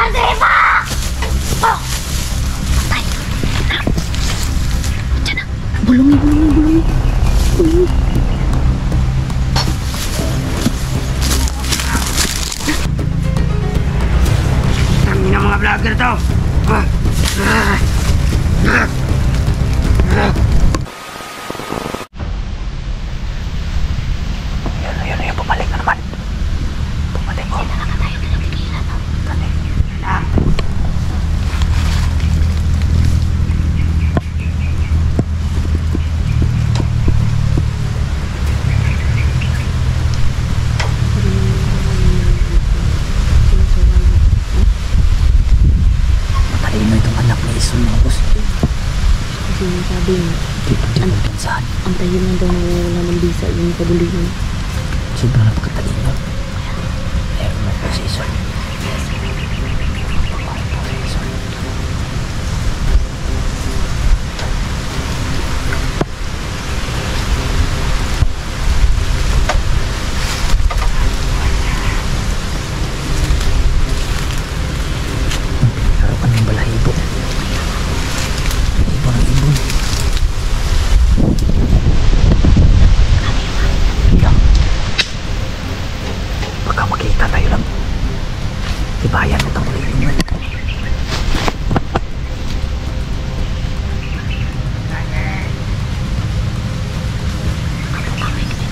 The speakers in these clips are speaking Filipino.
Diba? Oh! Patay. Diyan na. Bulungi. Kami ng mga vlogger to. Yan, bumalik na naman. Bumalik ko. Hindi na tayo pinapigilan. Bumalik. Yan. Matalino itong anak ni Isun, mga boss. Kasi sabi niya, Hindi mo saan. antayin mo daw wala ng bisa yung kabulihan. Sobrang napakatalino. Meron mo po si Isun. Laro ka ng balahibo. Ibon ang ibon. Lang. Baka makita tayo lang. Ibayan mo itong ulit.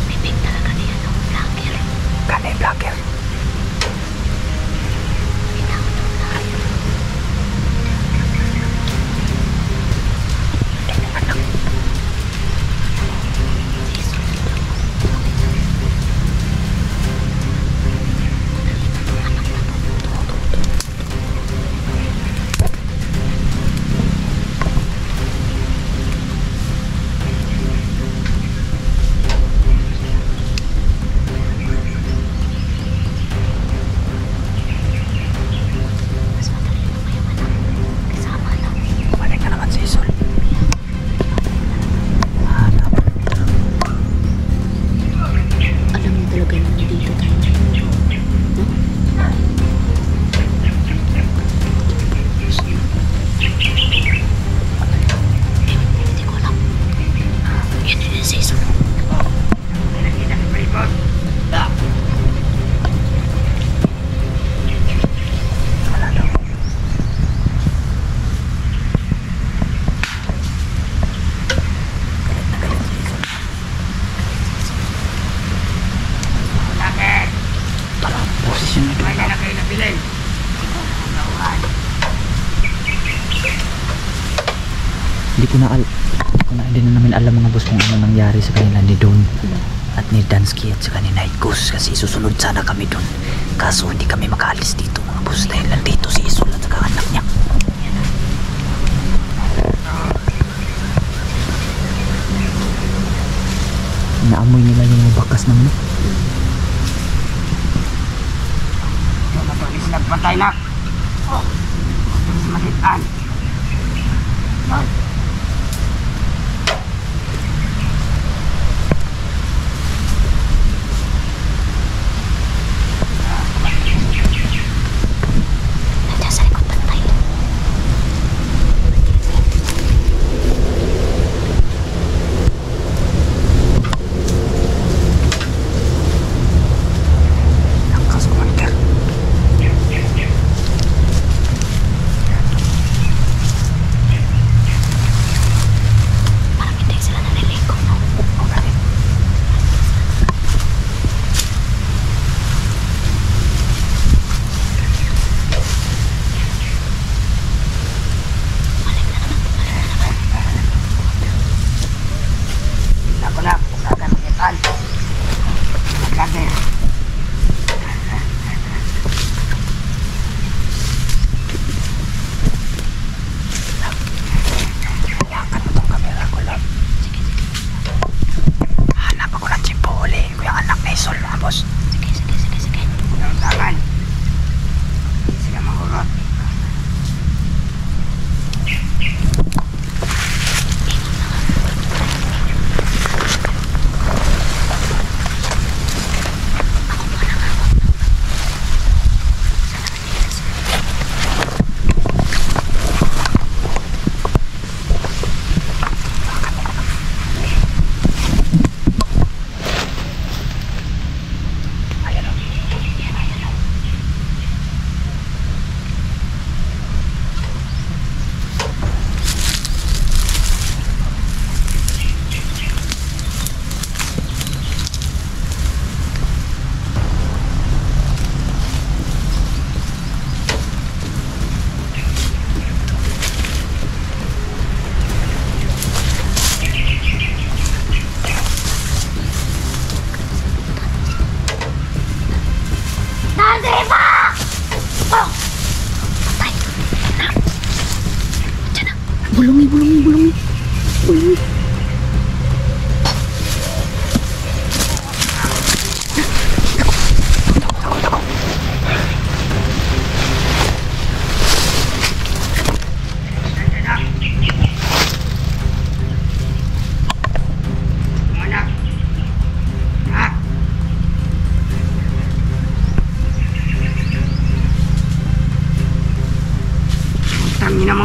Bibig talaga niya ng vlogger. Kanay vlogger. Balik na naman si Isun. Hanap. Alam mo talaga na nandito tayo. Hindi ko alam. Yan din yung season. Nakita si Braycott. Wala daw. Galit na galit si Isun. Vlogger. Parang posisyon na doon. Wala na kayo nabilin. Hindi na namin alam, mga boss, kung ano nangyari sa kanila ni Don at ni Dansky at saka ni Night Goose, kasi susunod sana kami doon. Kaso hindi kami makaalis dito, mga boss, dahil nandito si Isul at saka anak niya. Naamoy nila yung bakas ng ano. Matulis nagpantay na. Makitaan. Nandiyan sa likod bantay. Lakas commander.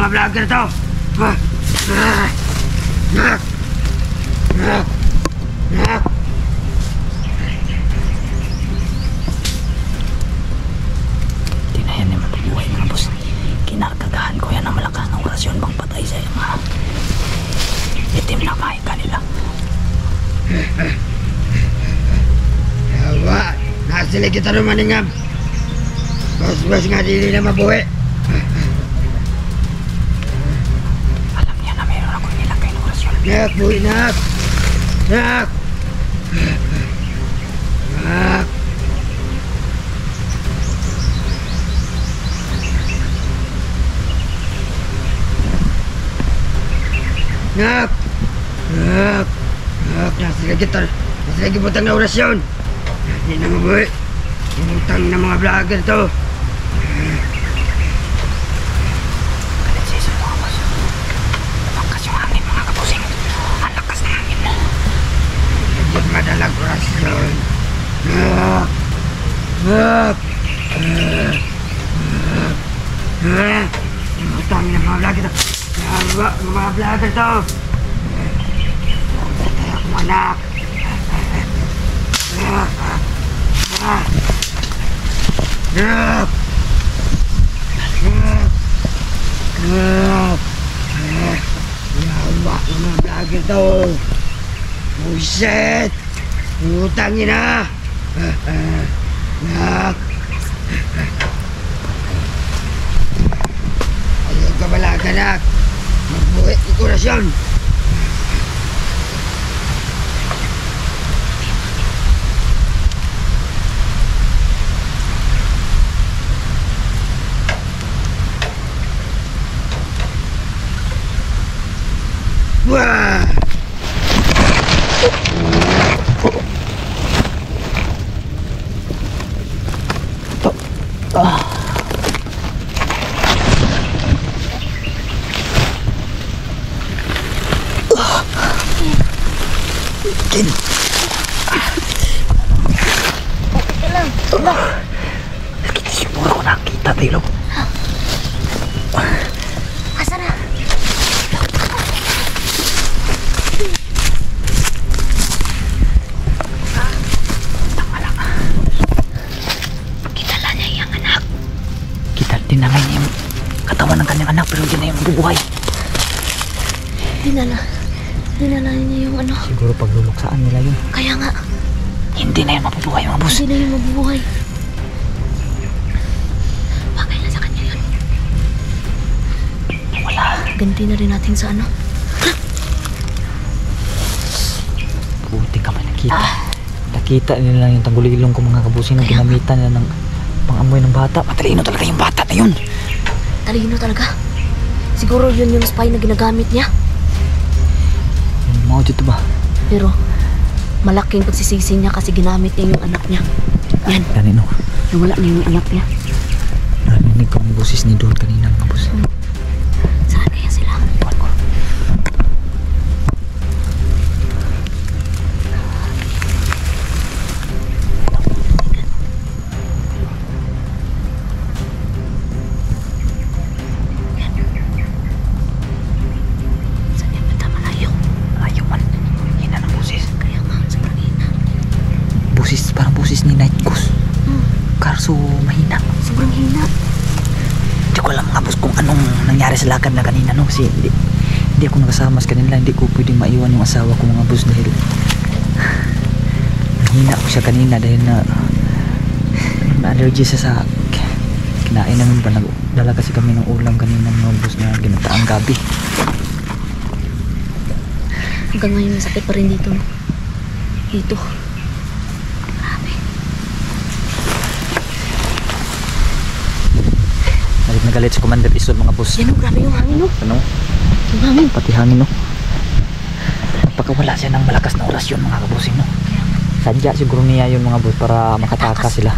mga vlogger to. Di na yan yung mabubuhay mga boss. Kinarkagahan ko yan ng malakas na orasyon bang patay sa mga itim na kain kanila. Yawa, nasili kita naman ingam. Bos-bos nga dili na mabuhi. Alam niya na meron ako nilagay ng orasyon. Nak, buhi nak. Nak. Nak. Nak. Nak. Nak, nasili kita. Nasili butang na orasyon. Hindi na mabuhi. Butang na mga vlogger to. Galit sa isang mga boss. Lumakas yung hangin mga kabusing. Ang lakas na hangin. Hindi madalang orasyon. Nak. Nak. Butang na mga vlogger to. Yawa, mga vlogger to. Patay akong anak. Nak! Yawa, mga vlogger to. Buset! Utangin na! Nak! Ayaw ka balaga, nak. Magbuhi ng kurasyon. Wah! Kin! Siguro ko nakita tayo. Asa na? Kitala niya yung anak. Kita din namin yung katawan ng kanyang anak pero hindi na yung mabubuhay. Dinala niya yung ano. Siguro pag luluksaan nila yun. Kaya nga, Hindi na yun mabubuhay mga boss. hindi na yung mabubuhay. Bagay na sa kanya yun. Wala. Ganti na rin natin sa ano. Buti ka man nakita. Nakita nila yung tanggulilong ko mga kabusin na ginamitan nila ng pang-amoy ng bata. Matalino talaga yung bata na yun. Talino talaga. Siguro yun yung spy na ginagamit niya. Mga dito ba? Pero malaking pagsisisi niya kasi ginamit niya yung anak niya. Yan, Kanino? nawala na yung anak niya. Narinig ko ang boses ni Don kanina mga boss. Saan kaya sila? Tuwan ko. Saan niya punta malayo? Ayaw man. Hina ng boses. Kaya nga, sobrang hina. Boses, parang boses ni Night Ghost. Karso mahina. Sobrang hina. Hindi ko alam mga boss kung anong nangyari sa lakad na kanina no. Kasi hindi ako nakasama sa kanila. Hindi ko pwedeng maiwan yung asawa ko mga boss dahil hina ako siya kanina dahil na allergy sa kinain namin ba. Nagdala kasi kami ng ulam kanina mga boss na ginataang gabi. Hanggang ngayon masakit pa rin dito. No? Dito. Grabe. Galit na galit si Commander Isol mga boss. Yan o, grabe yung hangin no. Ano? Yung hangin. Pati hangin no. Pagkawala siya ng malakas na orasyon mga kabusing no. Sadya siguro niya yun mga boss para makataka sila.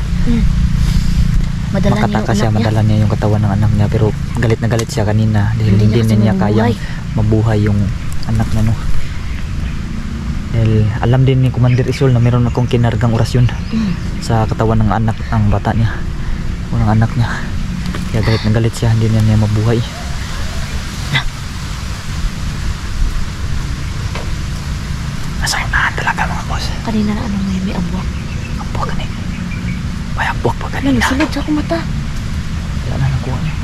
Madala niya yung Makataka siya, anak niya. madala niya yung katawan ng anak niya pero galit na galit siya kanina dahil Hindi hindi niya kasi niya kayang mabuhay yung anak niya no. Dahil alam din ni Commander Isol na meron akong kinargang orasyon sa katawan ng anak ng bata niya o ng anak niya. Kaya galit na galit siya, hindi niya mabuhay. talaga mga boss. Kanina na ano may abwak. Abwak ka na eh. May abwak pa Ano, kanina. nasulod sa akong mata. Wala na nakuha niya.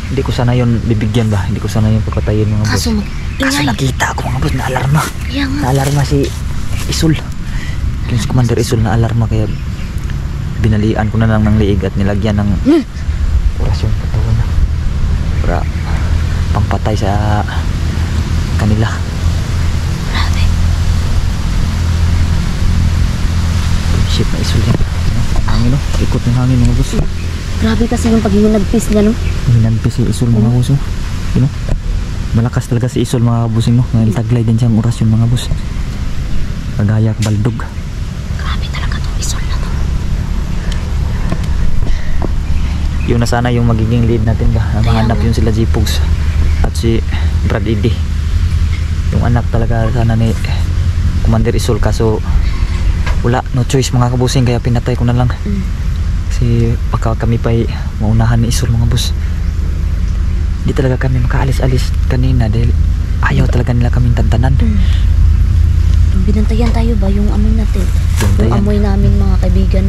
Hindi ko sana yun bibigyan ba? Hindi ko sana yun papatayin mga boss. Kaso Kaso ingay. nakita ako mga boss na alarma. Kaya nga. Na alarma si Isul. Yung si Commander Isul na alarma kaya binalian ko na lang ng liig at nilagyan ng orasyon katawan na para pangpatay sa kanila. Grabe. Ship na Isul yan. Hangin o. Ikot ng hangin mga boss. Grabe kasi yung paghinagpis niya, no? Hinanpis si Isul mga boss. You know? Malakas talaga si Isul mga busing no. Ngayon taglay din siyang orasyon mga boss. Kagayak baldog. Grabe talaga itong Isul na to. Yun na sana yung magiging lead natin ba? Mahanap yun sila Jipogs at si Brad Eddy. Yung anak talaga sana ni Commander Isul kaso wala, no choice mga kabusing kaya pinatay ko na lang. Kasi baka kami pa'y maunahan ni Isul mga bus. Hindi talaga kami makaalis-alis kanina dahil ayaw talaga nila kaming tantanan. Binantayan tayo ba yung amoy natin? Binantayan. Yung amoy namin mga kaibigan.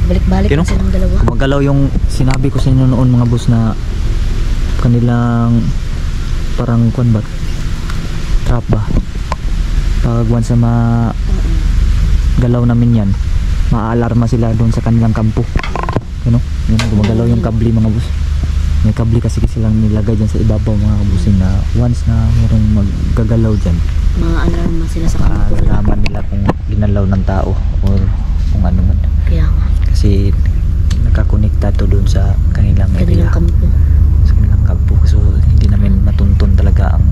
Balik-balik You know, na silang dalawa. Gumagalaw yung sinabi ko sa inyo noon mga bus na kanilang parang kwan ba? Trap ba? Pag once na galaw namin yan, maaalarma sila doon sa kanilang kampo. You know? Yun, gumagalaw yung kabli mga bus. May kabli kasi silang nilagay dyan sa ibabaw mga kabusing na once na mayroong maggagalaw dyan, Mga alarma sila sa kampo. malalaman nila kung ginalaw ng tao or kung ano man. Kaya nga. Kasi nakakonekta to doon sa kanilang area, Kanilang kampo. sa kanilang kampo. So hindi namin matuntun talaga ang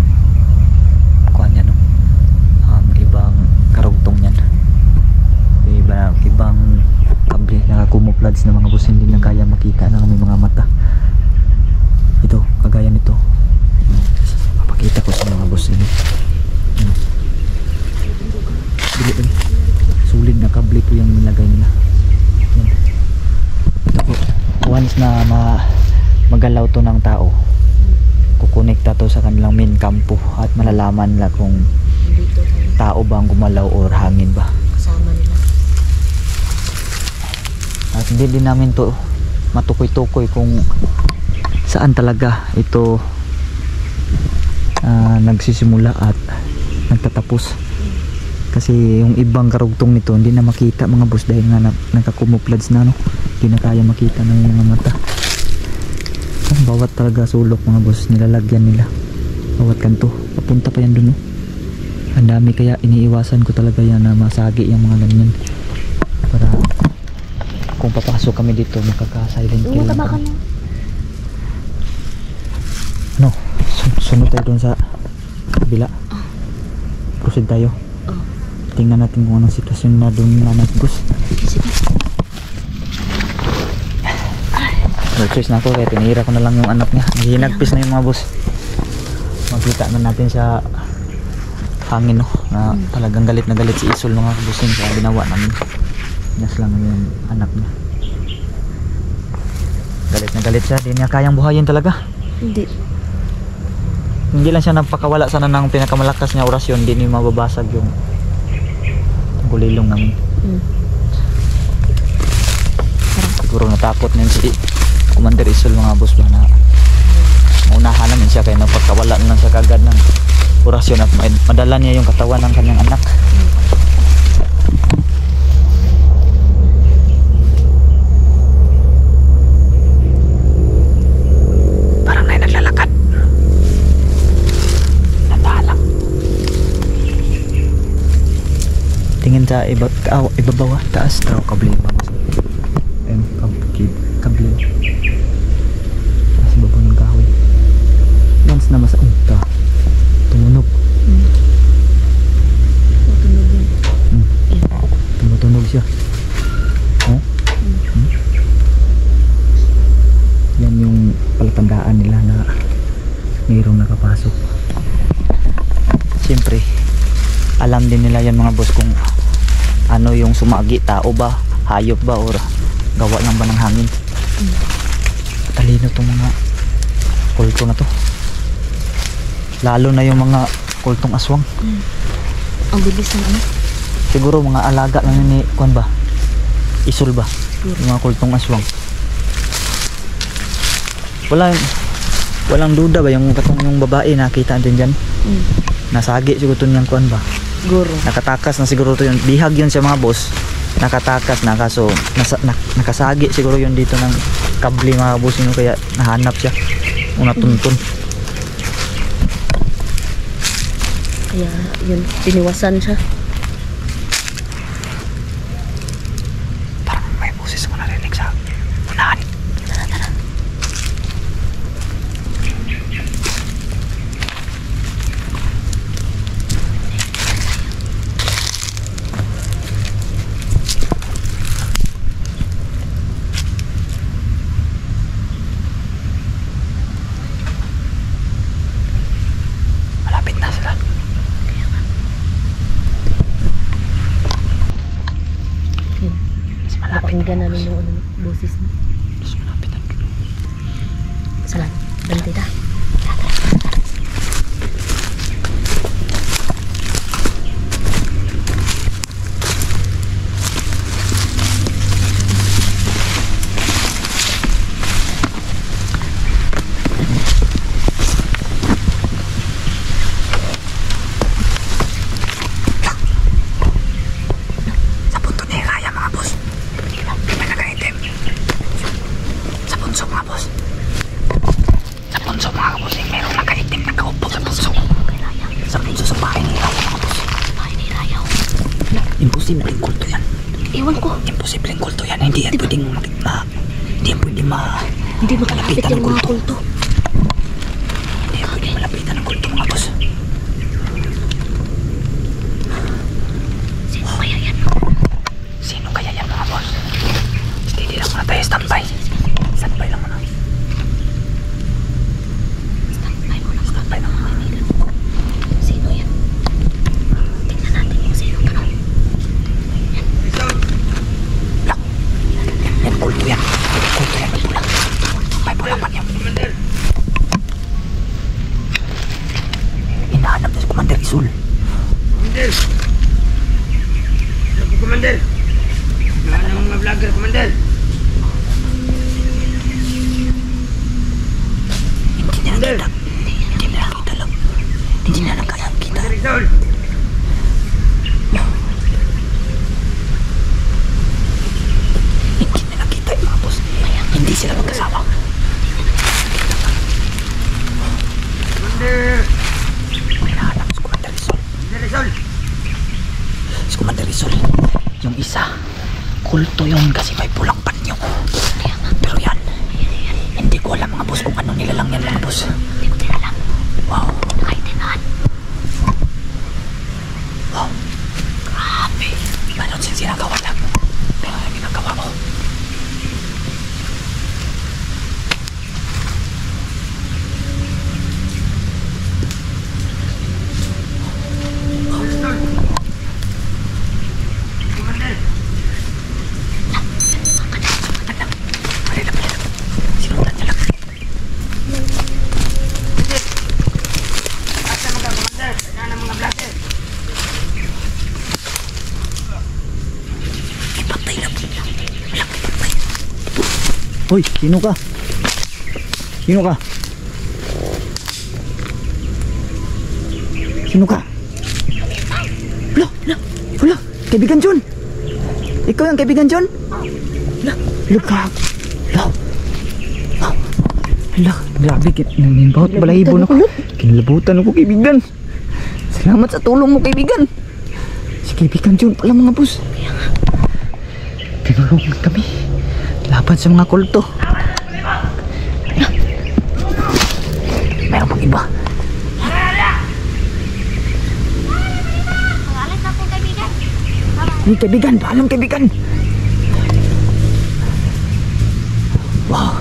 kuha niya no, ang ibang karugtong niyan. Ibang kabli nakakumuplods na mga bus, hindi na kaya makita ng aming mga mata. Ito, kagaya nito. Papakita ko sa mga boss ini. Dili. Sulit na kabli po yung nilagay nila. Yan. Ito po. Once na magalaw to ng tao, kukonekta to sa kanilang main kampo at malalaman nila kung Dito tayo. tao ba ang gumalaw or hangin ba. Kasama nila. At hindi din namin to matukoy-tukoy kung saan talaga ito nagsisimula at nagtatapos. Kasi yung ibang karugtong nito hindi na makita mga boss dahil nga nagkakumuplods na no. Hindi na kaya makita ng mga mata. Bawat talaga sulok mga boss nilalagyan nila. Bawat kanto. Papunta pa yan dun no. Ang dami kaya iniiwasan ko talaga yan na masagi yung mga ganyan. Para kung papasok kami dito makaka-silent kill. Tama ka na. No, sunod tayo dun sa kabila. Proceed tayo. Tingnan natin kung anong sitwasyon na dun na nag-bus. Sige. Purchase na ako kaya tinira ko na lang yung anak niya. Hinagpis na yung mga bus. Makita na natin sa hangin no, na talagang galit na galit si Isul mga kabusing kaya ginawa namin. Inas lang yung anak niya. Galit na galit siya, di niya kayang buhayin talaga. Hindi lang siya nagpakawala sana ng pinakamalakas niya orasyon, hindi niya mababasag yung gulilong namin. Siguro natakot na yun si Commander Isul mga boss ba na maunahan namin siya kaya napagkawala na lang siya kagad ng orasyon at madala niya yung katawan ng kanyang anak. Parang may naglalakad. Nadalang. Tingin sa ibabaw, taas traw kabli ba? Kabli. Taas ibabaw ng kahoy. Once na masaunta, tumunog. Tumutunog siya. Oh? Yan yung palatandaan nila na mayroong nakapasok. Siyempre, alam din nila yan mga boss kung ano yung sumagi, tao ba, hayop ba, or gawa lang ba ng hangin. Talino tong mga kulto na to. Lalo na yung mga kultong aswang. Ang bilis ng ano. Siguro mga alaga lang ni kuan ba? Isul ba? Siguro. Yung mga kultong aswang. Walang duda ba yung katong yung babae nakita din diyan? Nasagi siguro to niyang kuan ba? Siguro. Nakatakas na siguro to yun. Bihag yun sa mga boss. Nakatakas na kaso nakasagi siguro yun dito ng kable mga boss yun, kaya nahanap siya. Una tuntun. Kaya yun, tiniwasan siya. Parang may boses ko narinig sa unahan. Malapit na sila. Yun. Mas malapit. Napakinggan namin yung ano, boses niya. Mas malapit na. Salat. Bantay ta. Sa punto niya kaya mga boss. May nakaitim. Sa punso mga boss. Sa punso mga boss. Mayroong nakaitim na kaupo sa punso. Sa punso sa bahay ni Raya mga boss. Bahay ni Rayaw. Imposible kulto yan. Ewan ko. Imposible kulto yan. Hindi yan pwedeng hindi yan pwedeng Hindi makalapit yung mga kulto. Hindi yan pwedeng malapitan ng kulto mga boss. Sino kaya yan? Sino kaya yan mga boss? Steady lang muna tayo. Standby. Standby lang muna. Standby mo na. Standby lang muna. Sino yan? Tingnan natin yung sino pa nun. Lang. Yan kulto yan. Kulto yan. May pula. May pula pa niya. Commander! Hinahanap na si Commander Isul. Commander! Sabi, Commander! Lahat ng mga vlogger, Commander! Hindi na nakita. Hindi na nakita lang. Hindi na nakayang kita. Commander Rizal! Hindi na nakita yung mga boss. Hindi sila magkasama. Commander! Hinahanap si Commander Isul. Commander Rizal! Si Commander Isul. Yung isa, kulto yun kasi may pulang panyo. Pero yan, hindi ko alam mga boss kung ano nilalang yan mga boss. Hindi ko din alam. Wow. Nakaintinaan. Wow. Grabe. Meron siyang sinagawa lang. Pero ang ginagawa ko. Commander! Sinulan niya lang. Asa mga Commander? Kailangan ng mga vlogger! Ipatay lang. Walang ipatay. Hoy, sino ka? Sino ka? Sino ka? Wala, kaibigan John. Ikaw yung kaibigan John? Wala ka. Wala, grabe. Nanimbaut balahibo na ko. Kinalabutan ako kaibigan. Salamat sa tulong mo kaibigan. Si kaibigan John pala mga boss. Tinulungan kami laban sa mga kulto. Mayroon pang iba. Pangalan sa akong kaibigan. Ni kaibigan, paalam kaibigan. Wow.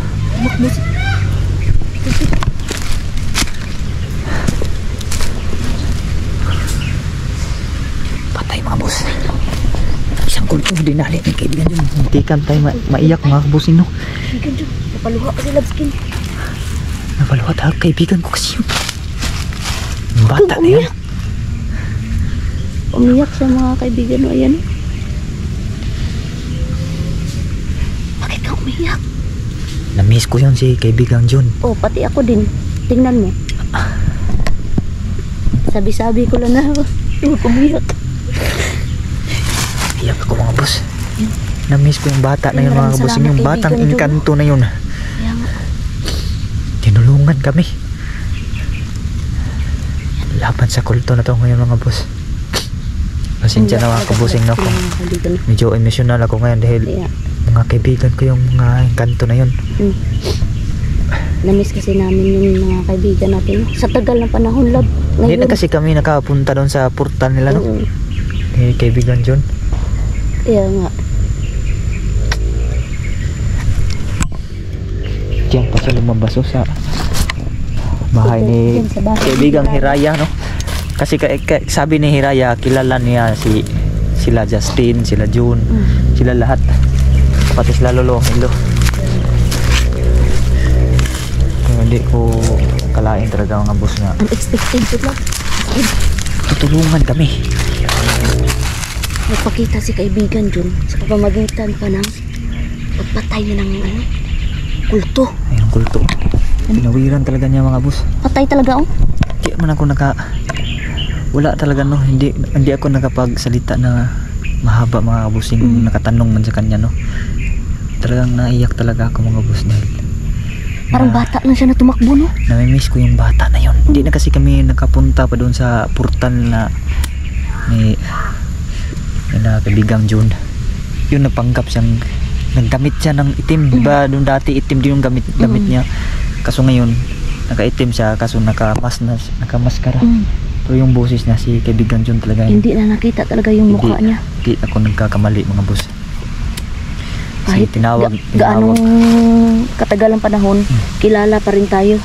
Patay mga boss. Isang kulto dinali ng kaibigan yun. Hindi kan tayo maiyak mga kabusin no. Kaibigan dyan. Napaluha kasi love skin. Napaluhat ha kaibigan ko kasi yun. Bata na yun. Umiyak siya mga kaibigan. O, ayan. Bakit ka umiyak? Na-miss ko yun si kaibigang Jun. Oh, pati ako din. Tingnan mo. Sabi-sabi ko lang na huwag umiyak. Iyak ako mga boss. Na-miss ko yung bata na yun mga Maraming bossing. salamat, Yung batang kaibigan Jun. inkanto na yun. Kaya nga. Tinulungan kami. Laban sa kulto na to ngayon mga boss. Pasensya na mga kabusing no. Mga kaibigan. Medyo emotional ako ngayon dahil Kaya, mga kaibigan ko yung mga inkanto na yun. na-miss kasi namin yung mga kaibigan natin. No? Sa tagal ng panahon, love. Hindi na kasi kami nakapunta doon sa portal nila no. Eh, kaibigan Jun. Kaya nga. Diyan pa siya lumabas oh, sa bahay ni Diyan sa bahay kaibigang ni Hiraya no. Kasi sabi ni Hiraya kilala niya sila Justin, sila June, sila lahat. Pati sila Lolo Hilo. Kaya hindi ko kalain talaga mga boss na Unexpected lang. tutulungan kami. Nagpakita si kaibigan Jun sa pamamagitan pa ng pagpatay niya ng kulto. Ayun kulto. Pinawiran talaga niya mga boss. Patay talaga oh. Kaya man ako wala talaga no, hindi ako nakapagsalita na mahaba mga kabusing nakatanong man sa kanya no. Talagang naiyak talaga ako mga boss dahil Parang bata lang siya na tumakbo no. nami-miss ko yung bata na yun. Hindi na kasi kami nakapunta pa doon sa portal na na kaibigang June. Yun napanggap siyang nagdamit siya ng itim. Diba doon dati itim din yung damit niya. Kaso ngayon naka-itim siya kaso nakamaskara. Pero yung boses niya si kaibigang June talaga yun. Hindi na nakita talaga yung mukha niya. Hindi ako nagkakamali mga boss. Kasi Kahit tinawag gaanong katagalang panahon, kilala pa rin tayo.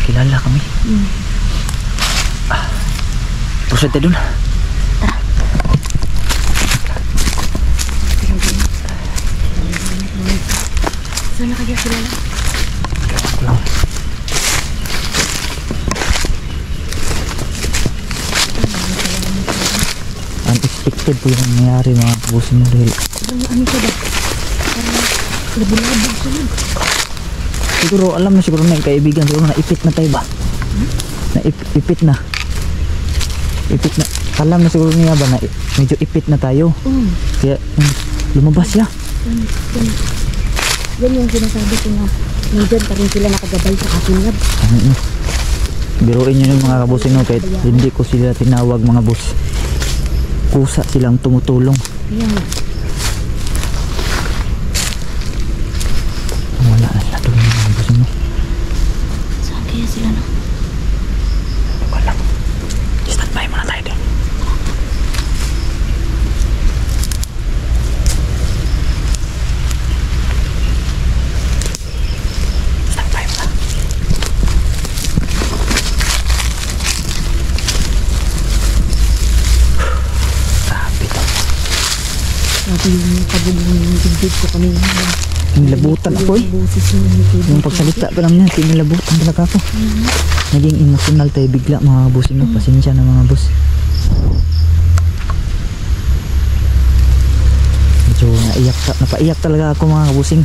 kilala kami. Proceed tayo dun. Sana kaya kilala? Lang. Unexpected po yung nangyari mga kabusin mo dahil Ano siya ba? Parang labo-labo siya nun. siguro alam na siguro na yung kaibigan siguro naipit na tayo ba? Naipit na alam na siguro niya ba na medyo ipit na tayo kaya lumabas siya. Yan yung sinasabi ko na nandyan pa rin sila nakagabay sa akin lab. Biruin nyo yung mga kabusin mo kahit hindi ko sila tinawag mga boss, kusa silang tumutulong. Yan. Wala na sila doon mga kabusin mo. Saan kaya sila na? Wala. Stand by muna tayo doon. Stand by muna. Grabe to. Sabi yung kabulong yung dibdib ko kanina. Nilabutan ako eh. Boses yung Yung pagsalita pa lang niya, tinilabutan talaga ako. Naging emotional tayo bigla mga boss. Pasensya na mga boss. Medyo napaiyak talaga ako mga kabusing.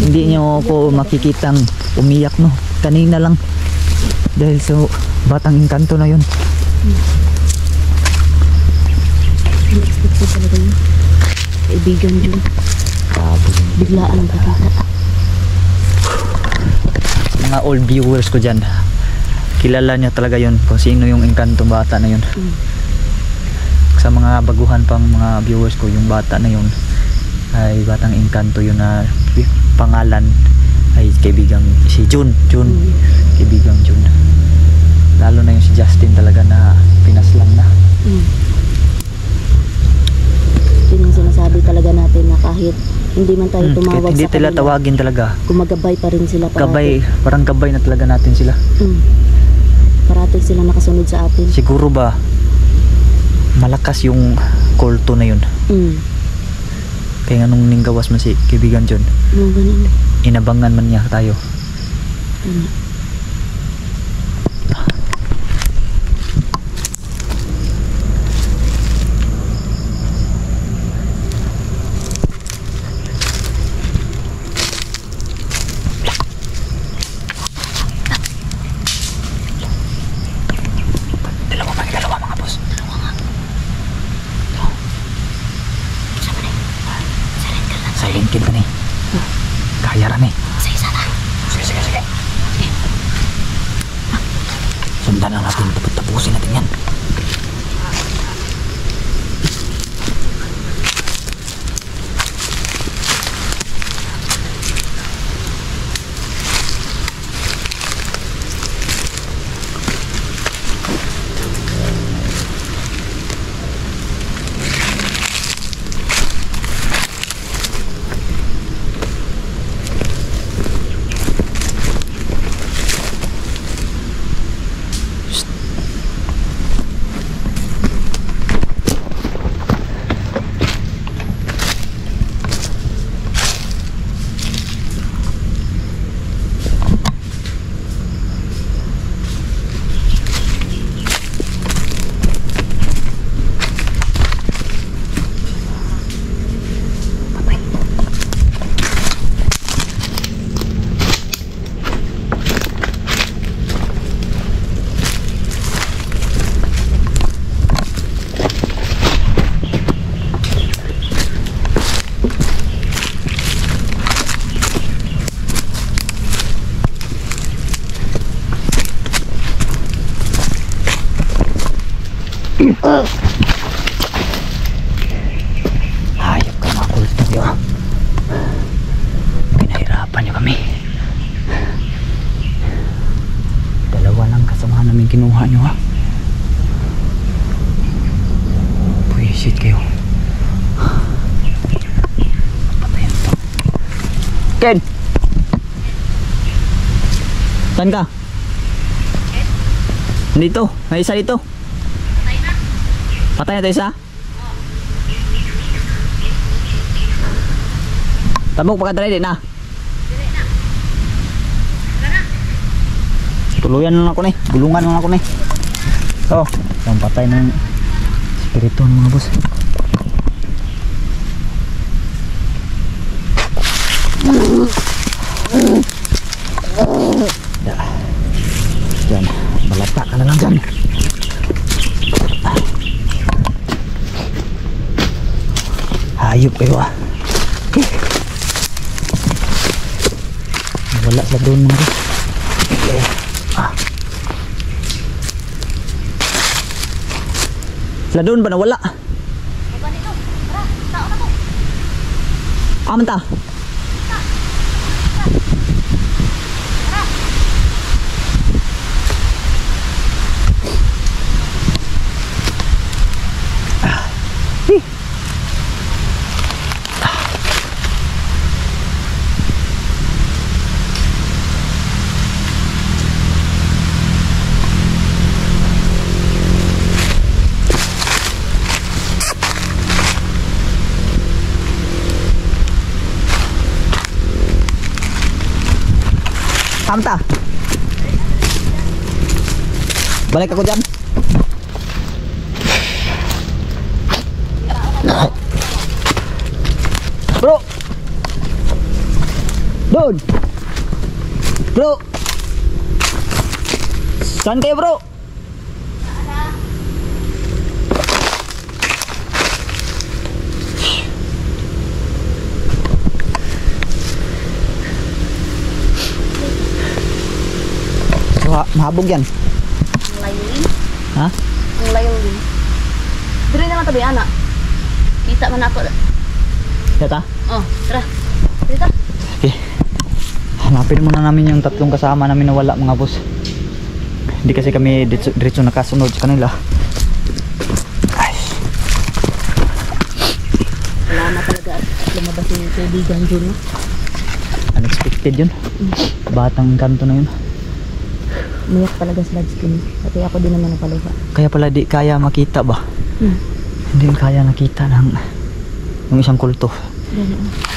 Hindi niyo ako makikitang umiyak no. Kanina lang. Dahil sa batang inkanto na yun. Unexpected talaga yun. Kaibigan yun. Biglaan ang pagkita. Mga old viewers ko dyan, kilala niya talaga yun kung sino yung engkantong bata na yun. Sa mga baguhan pang mga viewers ko, yung bata na yun ay batang engkanto yun na pangalan ay kaibigang si June. Kaibigang June. Lalo na yung si Justin talaga na pinaslang na. Yun yung sinasabi talaga natin na kahit hindi man tayo tumawag Hindi sa sila kanila, tawagin talaga. gumagabay pa rin sila Gabay, parati. parang gabay na talaga natin sila. Parati sila nakasunod sa atin. Siguro ba malakas yung kulto na yun. Kaya nga nung ninggawas man si kaibigan John, Mga ganun. inabangan man niya tayo. Lingkin ka ni. Kaya rin eh. Isa-isa na. Sige. Sundan lang natin. Tapusin natin yan. Hayop ka mga kulto nyo. Pinahirapan nyo kami. Dalawa lang kasamahan namin kinuha nyo ha. Puwisit kayo. Patayin to. Ken! Saan ka? Dito, may isa dito. Patay na ito isa? Tabok pagkadali din na. Tuluyan lang ako ni. Gulungan lang ako ni. So, yung patay ng espiritu ng mga boss. Diyan, balata ka na lang dyan. Hayop kayo ah. Wala sa doon mga boss. Sila doon ba nawala? Aman ta? Kamta. Balik ako dyan. Bro. Doon. Bro. Saan kayo bro? Mahabog yan. Ang layulin. Ha? Ang layulin. Dili naman tabi anak. Kita man ako. Yata? Oh, tara. Dito. Okay. Hanapin muna namin yung tatlong kasama namin na wala mga boss. Hindi kasi kami diretso nakasunod sa kanila. Ay. Salamat talaga at lumabas yung kaibigan dyan. Unexpected yun. Batang kanto na yun. Umiyak talaga sa skin. Pati ako din naman napaluha. Kaya pala di kaya makita ba? Hindi kaya nakita ng yung isang kulto.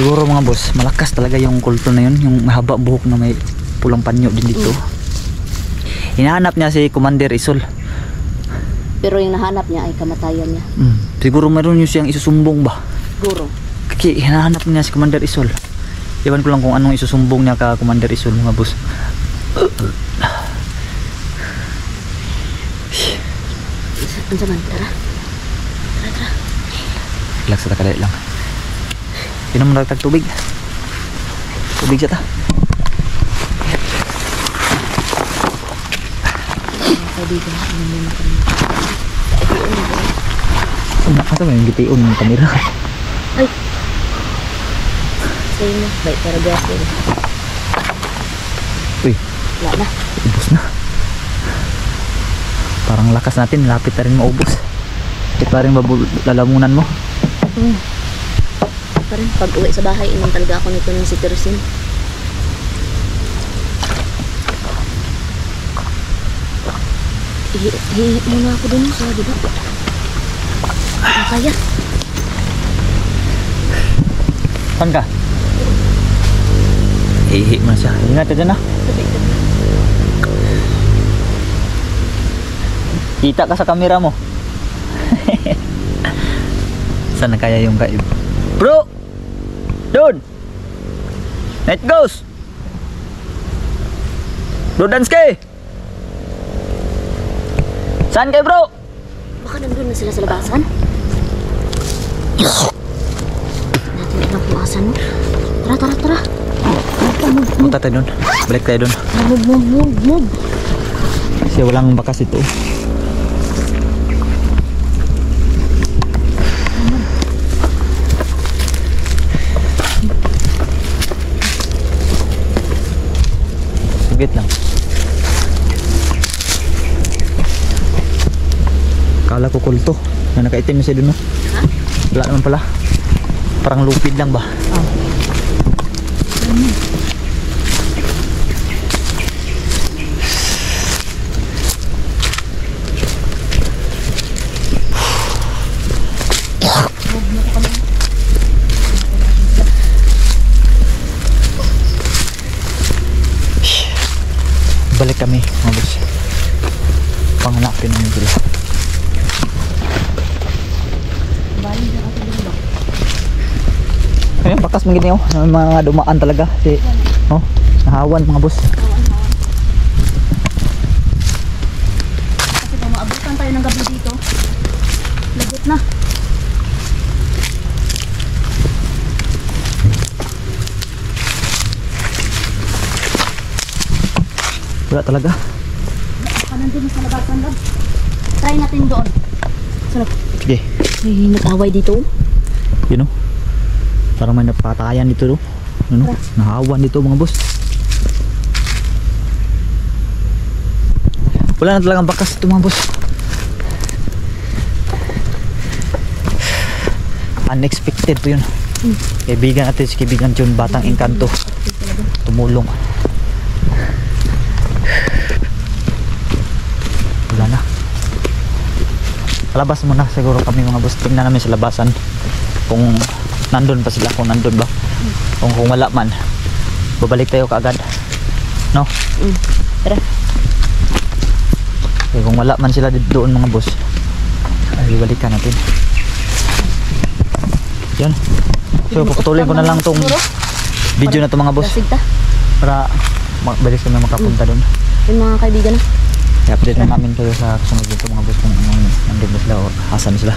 Siguro mga boss, malakas talaga yung kulto na yun. Yung mahaba buhok na may pulang panyo din dito. Hinahanap niya si Commander Isol. Pero yung nahanap niya ay kamatayan niya. Siguro meron yung siyang isusumbong ba? Siguro. Kasi hinahanap niya si Commander Isol. Iwan ko lang kung anong isusumbong niya ka Commander Isol mga boss. Ano naman? Tara. Tara. Relax sa takadali lang. Inom mo tag tubig. Tubig siya ta. Mga kaibigan, ano na kami. Asa mo yung gitiun ng kamera? Ay! Sa'yo mo, baik para biasa. Uy, Wala na. ubos na. Parang lakas natin, lapit na rin maubos. Lapit pa rin lalamunan mo. Pa rin, pag uwi sa bahay, inom talaga ako nito ng cetirizine. Hihi muna ako dun sa diba? Ang kaya. Saan ka? Hihi mo na siya. Ingat ka dyan, ah. Kita ka sa kamera mo. Saan na kaya yung kaib? Bro! Doon! Night Ghost! Bro Dansky! Saan kayo, bro? Baka nandun na sila sa labasan. Natin ilang kung asan mo. Tara, tara, tara. Move. Punta tayo doon. Balik tayo doon. Move. Kasi walang bakas ito. Saglit lang. Kala ko kulto na nakaitim siya dun, no? Ha? Wala naman pala. Parang lupid lang ba? Balik kami, mga boss. Panghanapin namin sila. Ayan, bakas mga ganyan, oh. May mga dumaan talaga. Oh, nahawan mga boss. Kasi kung maabutan tayo ng gabi dito, lagot na. Wala talaga. Baka nandun sa labasan, Lab. Try natin doon. Sarap. Sige, May nag-away dito. yun, oh. Parang may napatayan dito, oh. Ano? Nahawan dito mga boss. Wala na talagang bakas ito mga boss. Unexpected po yun. Kaibigan natin si kaibigan John Batang Engkanto. Tumulong. Wala na. Palabas muna siguro kami mga boss. Tingnan namin sa labasan kung nandun pa sila, kung nandun ba. Kung wala man, babalik tayo kaagad, no? Tara. Okay, kung wala man sila doon mga boss, ay balikan natin. Yan. So puputulin ko na lang tong video na to mga boss Lasig ta. para balik kami makapunta doon. Yung mga kaibigan na. I-update na namin kayo sa kasunod dito mga boss kung nandun ba sila o asan sila.